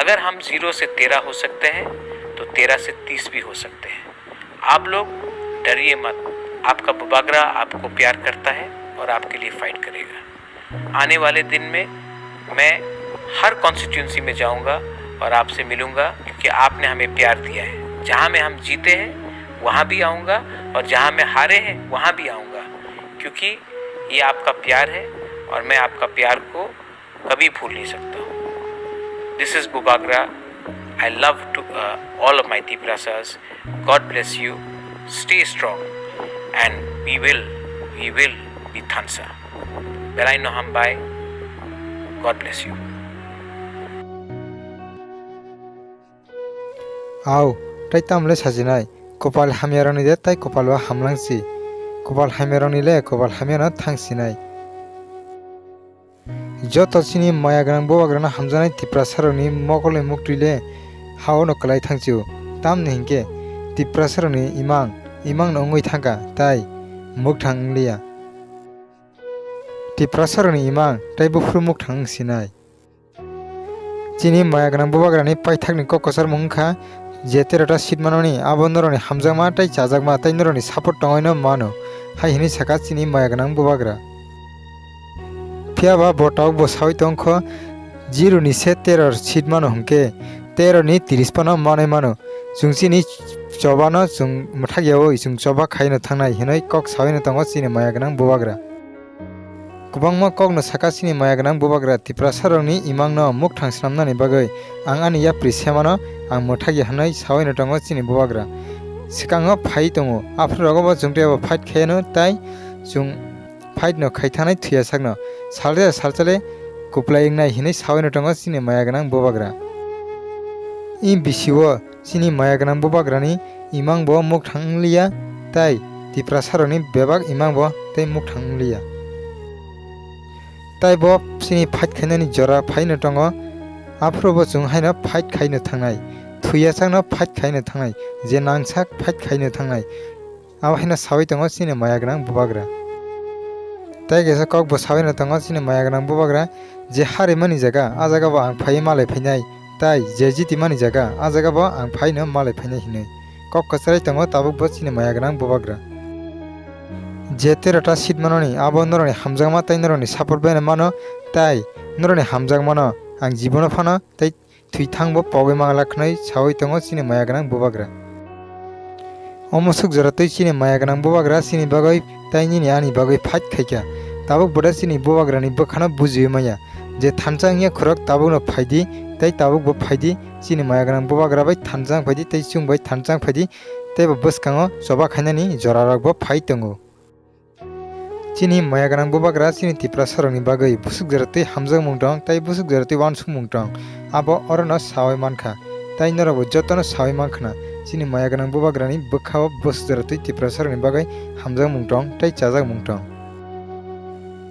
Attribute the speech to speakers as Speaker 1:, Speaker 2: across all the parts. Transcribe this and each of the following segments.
Speaker 1: अगर हम 0 से 13 हो सकते हैं तो 13 से 30 भी हो सकते हैं। आप लोग डरिए मत, आपका बुबागरा आपको प्यार करता है और आपके लिए फाइट करेगा। आने वाले दिन में मैं हर कॉन्स्टिट्यूंसी में जाऊंगा और आपसे मिलूंगा, क्योंकि आपने हमें प्यार दिया है। जहां में हम जीते हैं वहां भी आऊंगा और जहां में हारे हैं वहां भी आऊंगा, क्योंकि ये आपका प्यार है और मैं आपका प्यार को कभी भूल नहीं सकता हूँ। This is Bubagra. I love to all of my Tiprasas. God bless you. Stay strong, and we will be Thansa. Belai no hambai. God bless you.
Speaker 2: Aw, tai tamle sajinai. Kopal hamyaroni de tai kopalwa hamlangsi. Kopal hamyaroni le kopal hamyana thangsinai. Joto sini mayagrang bowagrana hamjanai Tiprasaroni mokole muktrile hao no kalai thangchiu. Tam nehingke Tiprasaroni imang no ngoi thangka tai muk thanglia. Tiprasaroni imang tai bufru muk thang sinai. Chini mayagrang bowagrani paithakni kokosar mungkha jeterata sitmanoni abondoroni hamjama tai chajagma tai noroni support tongoino mano. Hai hini saka chini mayagrang bowagra. Piaba botau bosawai tongkho 0 ni se 13 sitmano hungke 13 ni 30 pano manai mano jungsini chobano jung muthagyao isung choba khaino thangnai hinoi kok sawaino tongo chini mayagnang bowagra. Kubangma kokno saka chini mayagnang bowagra Tiprasaroni imangno muk thangsnamnani bagai ang ani yapri semano ang muthagya hanoi sawaino tongo chini bowagra. Sikango phai tongo afrogobo jungtebo fight khayano tai jung fight no khaithanai thuya sakno salchale kuplaingnai hinai sawaino tongo chini mayagnang bowagra. In bisiwo chini mayagnang bowagrani imangbo muk thanglia tai Tiprasaroni bebak imangbo tai muk thanglia. Tai bo chini fight khainani jora phaino tongo afrobo chung haina fight khaino thangnai thuya sakno fight khaino thangnai je nangsak fight khaino thangnai aw haina sawai tongo chini mayagnang bowagra. Tai gesa kok bo sawaino tongo chini mayagnang bowagra je harimani jaga ajagabo ang phai malai phainai tai je jitimani jaga ajagabo ang phaino malai phainai hinai kok kasrai tongo tabuk bo chini mayagnang bowagra. Je 13ta sitmanoni abo noroni hamjagma tai noroni support bene mano tai noroni hamjagmano ang jibono phano tai thui thangbo pogoi mangla khnai sawai tongo chini mayagnang bowagra. Omosuk jora tui chini mayagnang bowagra chini bagoi tai nini ani bagoi fight khaikya tabuk boda chini bowagrani bokhano bujiyo maya je thanchangya khorok tabukno phaidi tai tabuk bo phaidi chini mayagnang bowagra bai thanjang phaidi tai chung bai thanjang phaidi tai bo boskango choba khainani jorarok bo fight tongo. Chini mayagrang bowagra chini Tiprasaroni bagai busuk jora tui hamjak mungtong tai busuk jora tui wansung mungtong abo orono sawai mankha tai norabo jotono sawai mankhana chini mayagrang bowagrani bokhao busuk jora tui Tiprasaroni bagai hamjak mungtong tai chajak mungtong.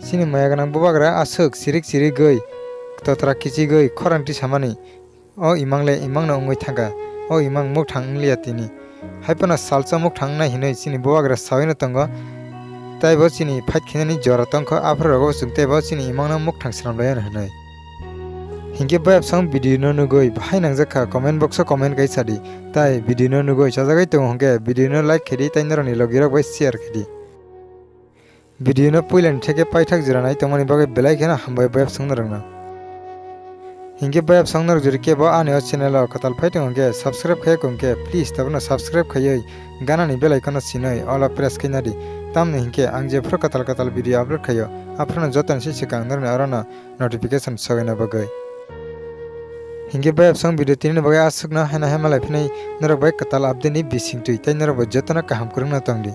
Speaker 2: Chini mayagrang bowagra asuk sirik goi totra kichi goi khorangti samani o imangno ngoi thangka o imang muk thanglia tini haipana salcha muk thangna hinoi chini bowagra sawaino tongo tai bo chini fight khinani jora tongkho afrogo chungte bo chini imangno muk thangsramlayan hinoi. Hingke bayap sang video no nugoi bhai nangjaka comment box o comment kai sadi tai video no nugoi chajagai tong hongke video no like khedi tai noroni logirok bai share khedi. Video no puilan theke paithak jiranai tongmani bagai belai khena hambai bayap sang narangna. Hingke bayap sang nar juri ke bo ani o channel o katal phai tong hongke subscribe khai kongke please tabna subscribe khayoi ganani bell icon o sinoi all press khainadi tamne hingke ang je pro katal video upload khayo aprona jotan sikang narni arona notification sogaina bagai. Hingke bayap sang video tini bagai asukna haina hamalai phinai narak bai katal update ni bising tui tai narak bo jotona kaham kurungna tongdi.